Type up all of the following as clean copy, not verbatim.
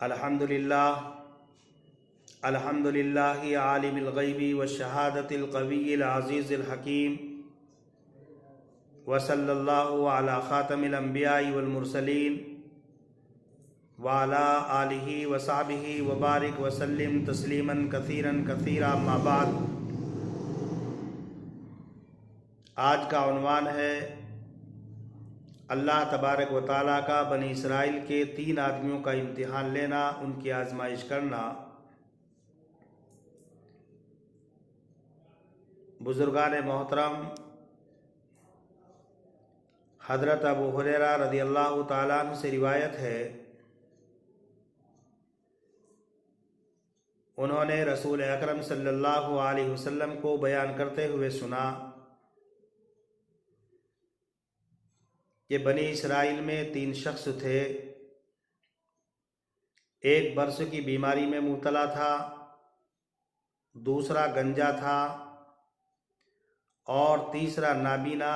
अल्हम्दुलिल्लाह अल्हम्दुलिल्लाहि आलिमिल गैबि व शहादतिल क़विय्यिल अज़ीज़िल हकीम व सल्लल्लाहु अला ख़ातमिल अंबिया'i वल मुरसलीन व अला आलिहि व सहबिहि व बारिक व सल्लिम तस्लीमन कसीरन कसीरा अम्मा बाद। आज का उन्वान है अल्लाह तबारक व तआला का बनी इसराइल के 3 आदमियों का इम्तिहान लेना, उनकी आजमाइश करना। बुजुर्गान मोहतरम हज़रत अबू हुरैरा रज़ियल्लाहु ताला अन्हु से रिवायत है, उन्होंने रसूल अकरम सल्लल्लाहु अलैहि वसल्लम को बयान करते हुए सुना कि बनी इसराइल में 3 शख्स थे। एक बरस की बीमारी में मुब्तला था, दूसरा गंजा था और तीसरा नाबीना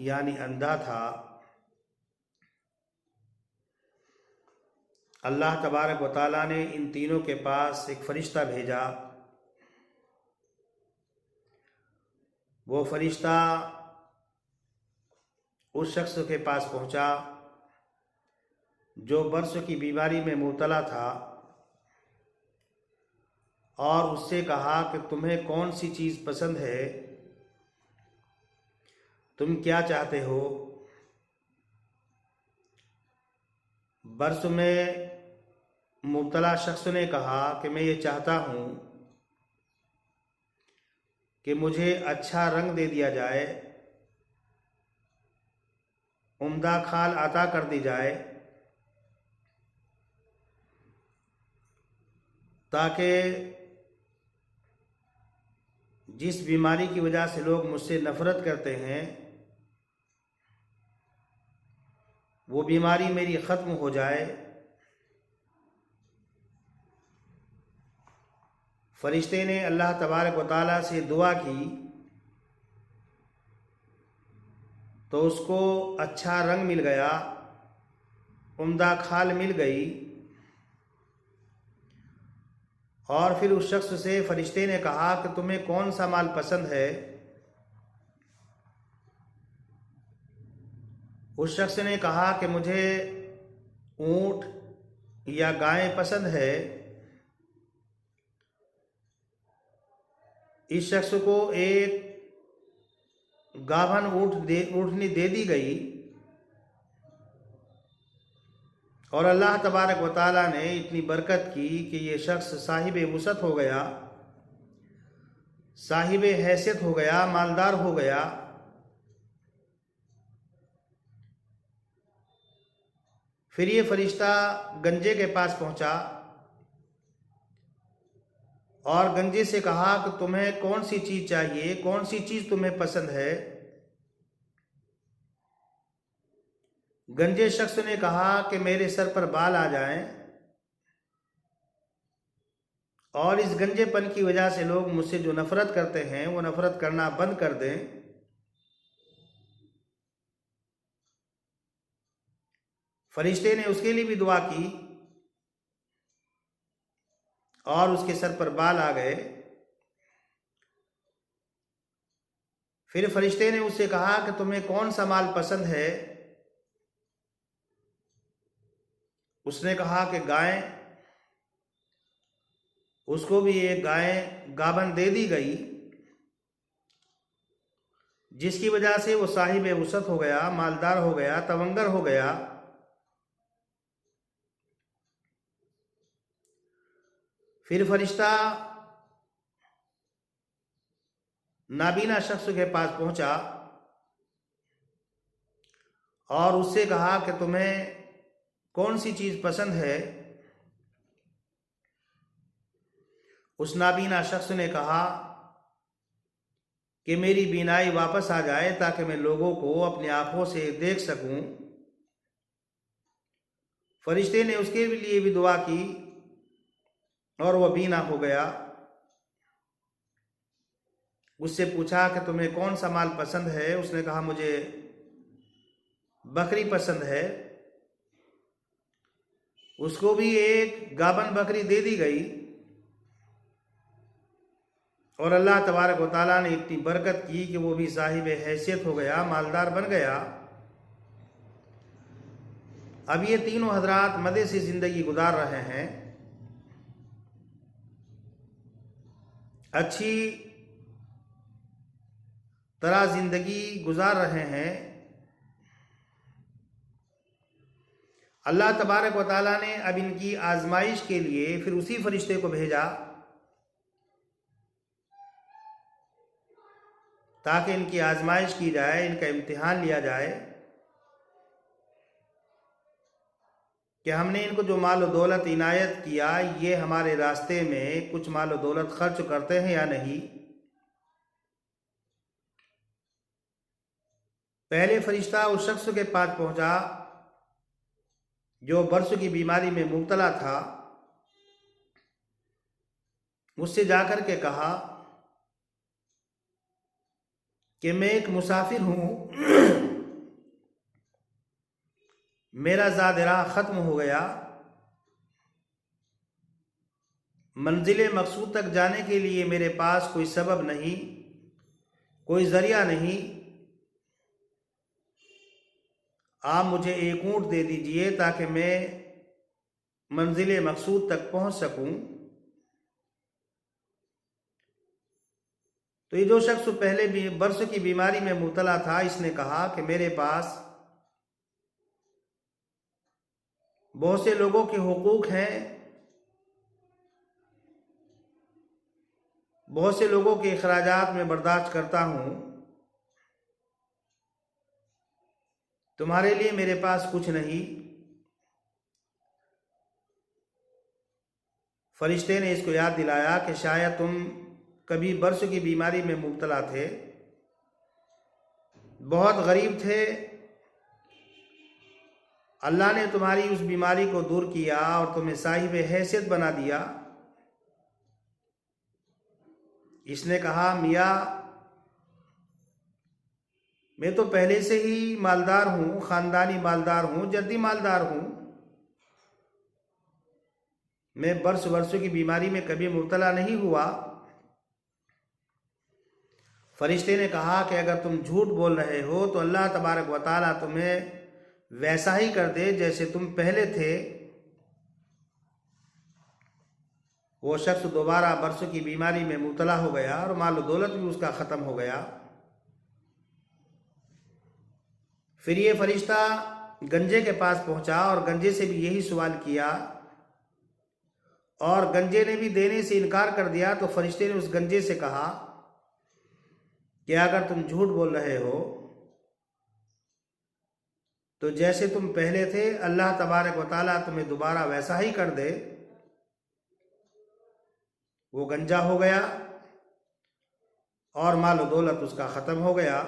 यानी अंधा था। अल्लाह तबारक व तआला ने इन तीनों के पास एक फरिश्ता भेजा। वो फरिश्ता उस शख्स के पास पहुंचा जो बरस की बीमारी में मुब्तला था और उससे कहा कि तुम्हें कौन सी चीज़ पसंद है, तुम क्या चाहते हो। बरस में मुब्तला शख्स ने कहा कि मैं ये चाहता हूँ कि मुझे अच्छा रंग दे दिया जाए, उम्दा खाल अता कर दी जाए, ताकि जिस बीमारी की वजह से लोग मुझसे नफ़रत करते हैं वो बीमारी मेरी ख़त्म हो जाए। फरिश्ते ने अल्लाह तबारक व तआला से दुआ की तो उसको अच्छा रंग मिल गया, उम्दा खाल मिल गई। और फिर उस शख्स से फरिश्ते ने कहा कि तुम्हें कौन सा माल पसंद है। उस शख्स ने कहा कि मुझे ऊंट या गाय पसंद है। इस शख्स को एक गाभन ऊँटनी दे दी गई और अल्लाह तबारक व तआला ने इतनी बरकत की कि ये शख्स साहिब वुसअत हो गया, साहिब हैसियत हो गया, मालदार हो गया। फिर ये फरिश्ता गंजे के पास पहुंचा और गंजे से कहा कि तुम्हें कौन सी चीज़ चाहिए, कौन सी चीज़ तुम्हें पसंद है। गंजे शख्स ने कहा कि मेरे सर पर बाल आ जाएं और इस गंजेपन की वजह से लोग मुझसे जो नफ़रत करते हैं वो नफ़रत करना बंद कर दें। फरिश्ते ने उसके लिए भी दुआ की और उसके सर पर बाल आ गए। फिर फरिश्ते ने उससे कहा कि तुम्हें कौन सा माल पसंद है। उसने कहा कि गाय। उसको भी एक गाय गाभन दे दी गई, जिसकी वजह से वो साहिब वुसअत हो गया, मालदार हो गया, तवंगर हो गया। फिर फरिश्ता नाबीना शख्स के पास पहुंचा और उससे कहा कि तुम्हें कौन सी चीज़ पसंद है। उस नाबीना शख्स ने कहा कि मेरी बीनाई वापस आ जाए ताकि मैं लोगों को अपनी आंखों से देख सकूं। फरिश्ते ने उसके लिए भी दुआ की और वह बीना हो गया। उससे पूछा कि तुम्हें कौन सा माल पसंद है। उसने कहा मुझे बकरी पसंद है। उसको भी एक गाबन बकरी दे दी गई और अल्लाह तबारक व तआला ने इतनी बरकत की कि वो भी साहिब हैसियत हो गया, मालदार बन गया। अब ये तीनों हजरात मज़े से ज़िंदगी गुजार रहे हैं, अच्छी तरह ज़िंदगी गुजार रहे हैं। अल्लाह तबारक व तआला ने अब इनकी आजमाइश के लिए फिर उसी फरिश्ते को भेजा ताकि इनकी आजमाइश की जाए, इनका इम्तिहान लिया जाए कि हमने इनको जो माल और दौलत इनायत किया, ये हमारे रास्ते में कुछ माल और दौलत खर्च करते हैं या नहीं। पहले फरिश्ता उस शख्स के पास पहुंचा जो बरसों की बीमारी में मुब्तला था। उससे जाकर के कहा कि मैं एक मुसाफिर हूं, मेरा ज़ाद-ए-राह ख़त्म हो गया, मंजिल मकसूद तक जाने के लिए मेरे पास कोई सबब नहीं, कोई ज़रिया नहीं। आप मुझे एक ऊँट दे दीजिए ताकि मैं मंजिल मकसूद तक पहुंच सकूं। तो ये जो शख्स पहले भी बरसों की बीमारी में मुब्तला था, इसने कहा कि मेरे पास बहुत से लोगों के हुकूक हैं, बहुत से लोगों के अखराजात में बर्दाश्त करता हूं, तुम्हारे लिए मेरे पास कुछ नहीं। फरिश्ते ने इसको याद दिलाया कि शायद तुम कभी बरसों की बीमारी में मुब्तला थे, बहुत गरीब थे, अल्लाह ने तुम्हारी उस बीमारी को दूर किया और तुम्हें साहिब हैसियत बना दिया। इसने कहा, मियाँ मैं तो पहले से ही मालदार हूँ, ख़ानदानी मालदार हूँ, जद्दी मालदार हूँ, मैं बरसों की बीमारी में कभी मुब्तला नहीं हुआ। फरिश्ते ने कहा कि अगर तुम झूठ बोल रहे हो तो अल्लाह तबारक व तआला तुम्हें वैसा ही कर दे जैसे तुम पहले थे। वो शख्स दोबारा बरसों की बीमारी में मुब्तला हो गया और माल और दौलत भी उसका ख़त्म हो गया। फिर ये फरिश्ता गंजे के पास पहुंचा और गंजे से भी यही सवाल किया और गंजे ने भी देने से इनकार कर दिया। तो फरिश्ते ने उस गंजे से कहा कि अगर तुम झूठ बोल रहे हो तो जैसे तुम पहले थे अल्लाह तबारक व तआला तुम्हें दोबारा वैसा ही कर दे। वो गंजा हो गया और माल और दौलत उसका ख़त्म हो गया।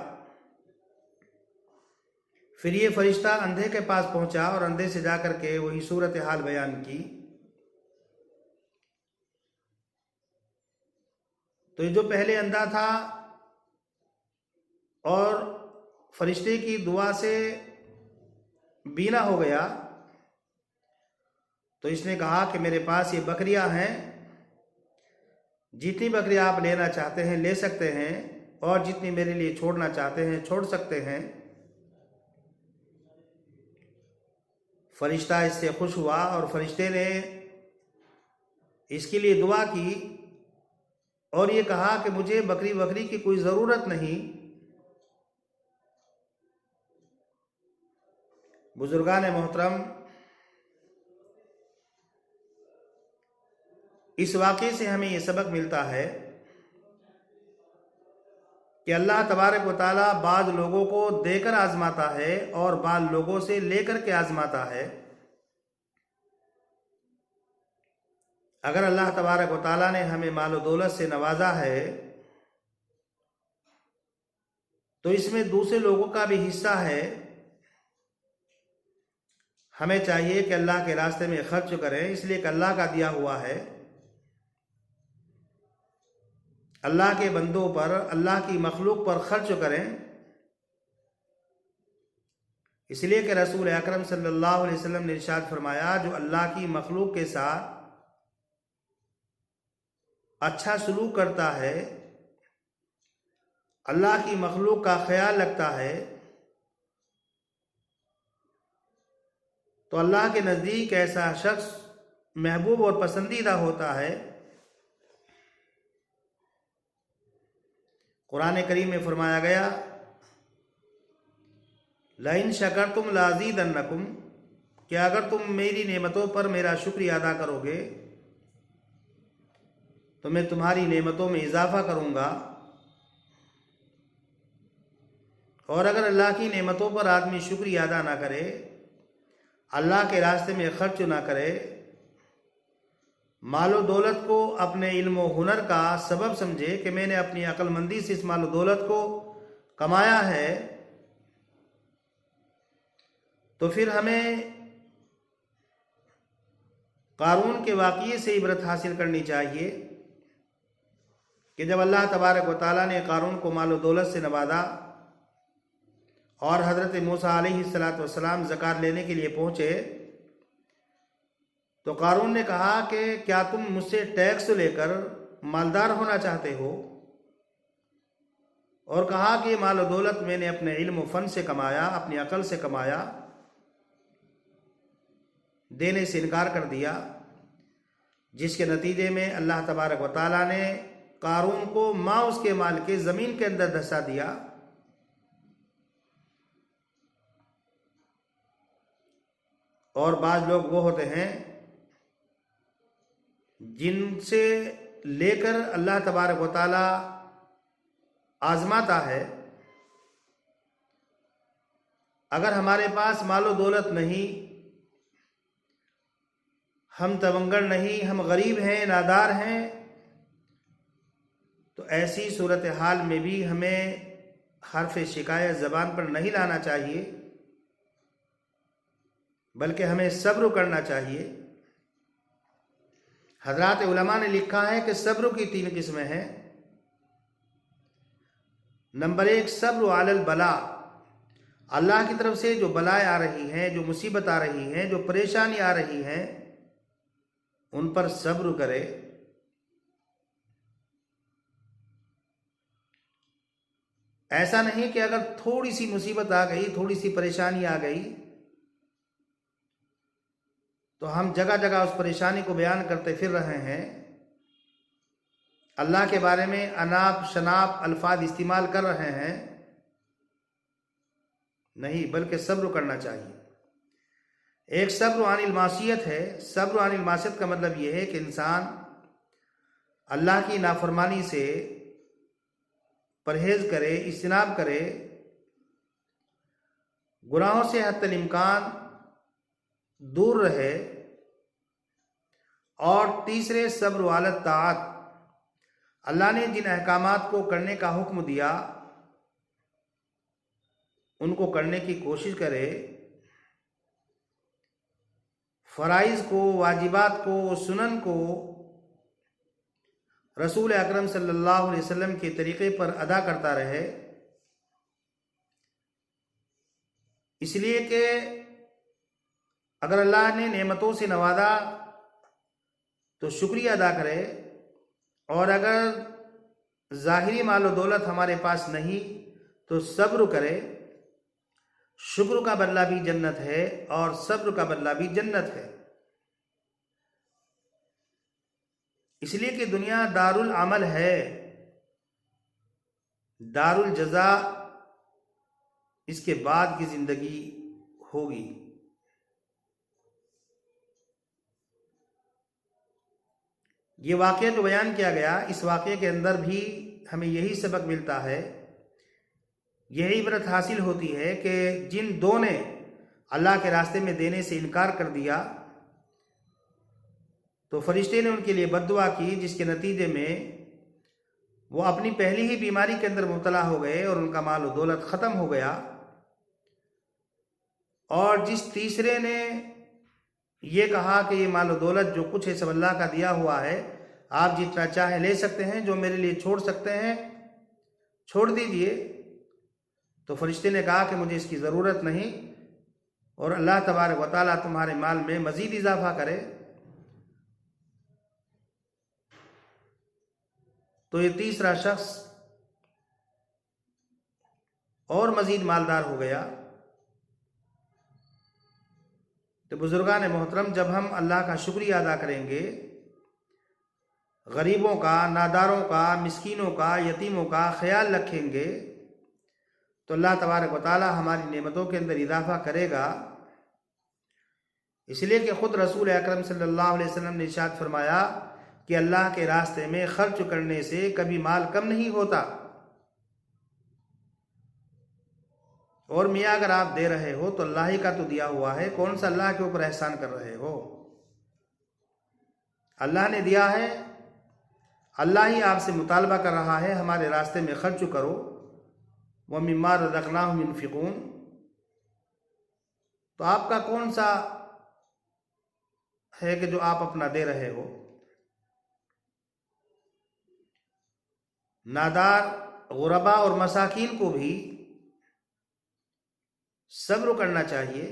फिर ये फरिश्ता अंधे के पास पहुंचा और अंधे से जाकर के वही सूरत हाल बयान की। तो ये जो पहले अंधा था और फरिश्ते की दुआ से बीना हो गया, तो इसने कहा कि मेरे पास ये बकरियां हैं, जितनी बकरियां आप लेना चाहते हैं ले सकते हैं और जितनी मेरे लिए छोड़ना चाहते हैं छोड़ सकते हैं। फरिश्ता इससे खुश हुआ और फरिश्ते ने इसके लिए दुआ की और ये कहा कि मुझे बकरी बकरी की कोई ज़रूरत नहीं। बुजुर्गान मोहतरम, इस वाक़े से हमें ये सबक मिलता है कि अल्लाह तबारक व तआला बाज़ लोगों को देकर आजमाता है और बाज़ लोगों से लेकर के आजमाता है। अगर अल्लाह तबारक व तआला ने हमें माल और दौलत से नवाजा है तो इसमें दूसरे लोगों का भी हिस्सा है। हमें चाहिए कि अल्लाह के रास्ते में खर्च करें, इसलिए कि अल्लाह का दिया हुआ है। अल्लाह के बंदों पर, अल्लाह की मखलूक पर खर्च करें, इसलिए कि रसूल अकरम सल्लल्लाहु अलैहि वसल्लम ने इरशाद फरमाया, जो अल्लाह की मखलूक के साथ अच्छा सलूक करता है, अल्लाह की मखलूक का ख्याल रखता है, तो अल्लाह के नज़दीक ऐसा शख्स महबूब और पसंदीदा होता है। कुरान करीम में फरमाया गया, लइन शकरतुम लाज़ीदन्नकुम, कि अगर तुम मेरी नेमतों पर मेरा शुक्रिया अदा करोगे तो मैं तुम्हारी नेमतों में इजाफा करूँगा। और अगर अल्लाह की नेमतों पर आदमी शुक्रिया अदा ना करे, अल्लाह के रास्ते में खर्च ना करे, मालो दौलत को अपने इल्म व हुनर का सबब समझे कि मैंने अपनी अक्लमंदी से इस मालो दौलत को कमाया है, तो फिर हमें कारून के वाक़ये से इबरत हासिल करनी चाहिए कि जब अल्लाह तबारक व तआला ने कारून को मालो दौलत से नवाजा और हज़रत मूसा अलैहिस्सलातु वस्सलाम ज़कात लेने के लिए पहुँचे, तो कारून ने कहा कि क्या तुम मुझसे टैक्स लेकर मालदार होना चाहते हो? और कहा कि माल दौलत मैंने अपने इल्म व फ़न से कमाया, अपनी अकल से कमाया। देने से इनकार कर दिया, जिसके नतीजे में अल्लाह तबारक व तआला ने कारून को माँ उसके माल के ज़मीन के अंदर धंसा दिया। और बाज़ लोग वो होते हैं जिनसे लेकर अल्लाह तबारक व तआला आजमाता है। अगर हमारे पास मालो दौलत नहीं, हम तवंगड़ नहीं, हम गरीब हैं, नादार हैं, तो ऐसी सूरत हाल में भी हमें हर्फ शिकायत ज़बान पर नहीं लाना चाहिए, बल्कि हमें सब्र करना चाहिए। हज़रात उलमा ने लिखा है कि सब्र की 3 किस्में हैं। नंबर 1, सब्र अलल बला, अल्लाह की तरफ से जो बलाएं आ रही हैं, जो मुसीबत आ रही हैं, जो परेशानी आ रही हैं, उन पर सब्र करे। ऐसा नहीं कि अगर थोड़ी सी मुसीबत आ गई, थोड़ी सी परेशानी आ गई, तो हम जगह जगह उस परेशानी को बयान करते फिर रहे हैं, अल्लाह के बारे में अनाप शनाप अल्फाज इस्तेमाल कर रहे हैं। नहीं, बल्कि सब्र करना चाहिए। एक सब्र अनिल मासियत है। सब्र अनिल मासियत का मतलब यह है कि इंसान अल्लाह की नाफरमानी से परहेज करे, इज्तिनाब करे, गुनाहों से हत्तल इम्कान दूर रहे। और तीसरे, सब्र वालत ताअत, अल्लाह ने जिन अहकामात को करने का हुक्म दिया उनको करने की कोशिश करे, फ़राइज़ को, वाजिबात को, सुनन को रसूल अकरम सल्लल्लाहु अलैहि वसल्लम के तरीक़े पर अदा करता रहे। इसलिए कि अगर अल्लाह ने नेमतों से नवाजा तो शुक्रिया अदा करे, और अगर ज़ाहिरी मालो दौलत हमारे पास नहीं तो सब्र करे। शुक्र का बदला भी जन्नत है और सब्र का बदला भी जन्नत है। इसलिए कि दुनिया दारुल अमल है, दारुल जज़ा इसके बाद की जिंदगी होगी। ये वाक़या जो बयान किया गया, इस वाक़ये के अंदर भी हमें यही सबक मिलता है, यही इबरत हासिल होती है कि जिन दो ने अल्लाह के रास्ते में देने से इनकार कर दिया, तो फरिश्ते ने उनके लिए बद्दुआ की, जिसके नतीजे में वो अपनी पहली ही बीमारी के अंदर मुब्तला हो गए और उनका माल और दौलत ख़त्म हो गया। और जिस तीसरे ने ये कहा कि ये माल और दौलत जो कुछ है सब अल्लाह का दिया हुआ है, आप जितना चाहे ले सकते हैं, जो मेरे लिए छोड़ सकते हैं छोड़ दीजिए, तो फरिश्ते ने कहा कि मुझे इसकी ज़रूरत नहीं, और अल्लाह तबारक व तआला तुम्हारे माल में मज़ीद इजाफा करे, तो ये तीसरा शख्स और मज़ीद मालदार हो गया। तो बुजुर्गान मोहतरम, जब हम अल्लाह का शुक्रिया अदा करेंगे, गरीबों का, नादारों का, मिस्कीनों का, यतीमों का ख्याल रखेंगे, तो अल्लाह तबारक व तआला हमारी नेमतों के अंदर इजाफा करेगा। इसलिए कि ख़ुद रसूल अकरम सल्लल्लाहु अलैहि वसल्लम ने इरशाद फरमाया कि अल्लाह के रास्ते में खर्च करने से कभी माल कम नहीं होता। और मियाँ अगर आप दे रहे हो तो अल्लाह ही का तो दिया हुआ है, कौन सा अल्लाह के ऊपर एहसान कर रहे हो? अल्लाह ने दिया है, अल्लाह ही आपसे मुतालबा कर रहा है हमारे रास्ते में खर्च करो। व मिम्मा रज़क़नाहुम युनफ़िक़ून, तो आपका कौन सा है कि जो आप अपना दे रहे हो? नादार, गुरबा और मसाकीन को भी सब्र करना चाहिए।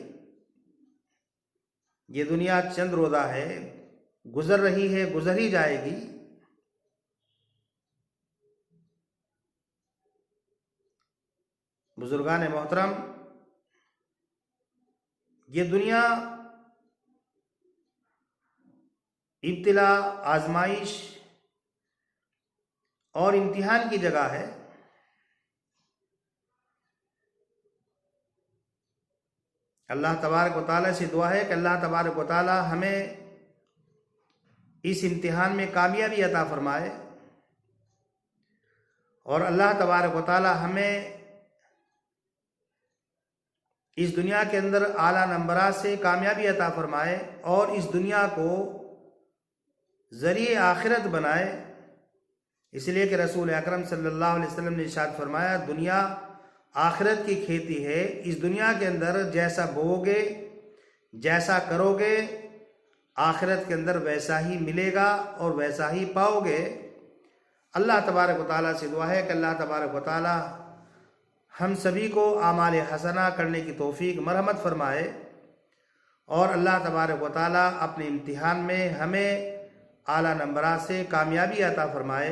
ये दुनिया चंद रोज़ा है, गुजर रही है, गुजर ही जाएगी। बुजुर्गान मोहतरम, ये दुनिया इब्तिला, आजमाइश और इम्तिहान की जगह है। अल्लाह तबारक व तआला से दुआ है कि अल्लाह तबारक व तआला हमें इस इम्तिहान में कामयाबी अता फरमाए, और अल्लाह तबारक व तआला हमें इस दुनिया के अंदर आला नंबरात से कामयाबी अता फरमाए, और इस दुनिया को ज़रिए आखिरत बनाए। इसलिए कि रसूल अकरम सल्लल्लाहु अलैहि वसल्लम ने इरशाद फरमाया, दुनिया आखिरत की खेती है। इस दुनिया के अंदर जैसा बोओगे, जैसा करोगे, आखिरत के अंदर वैसा ही मिलेगा और वैसा ही पाओगे। अल्लाह तबारक व तआला से दुआ है कि अल्लाह तबारक व तआला हम सभी को आमाल हसना करने की तौफीक मरहमत फरमाए, और अल्लाह तबारक व तआला अपने इम्तिहान में हमें आला नंबरात से कामयाबी अता फरमाए।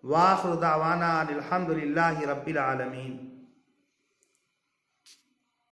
वाखिर दावाना अनिल हम्दुलिल्लाहि रब्बिल आलमीन।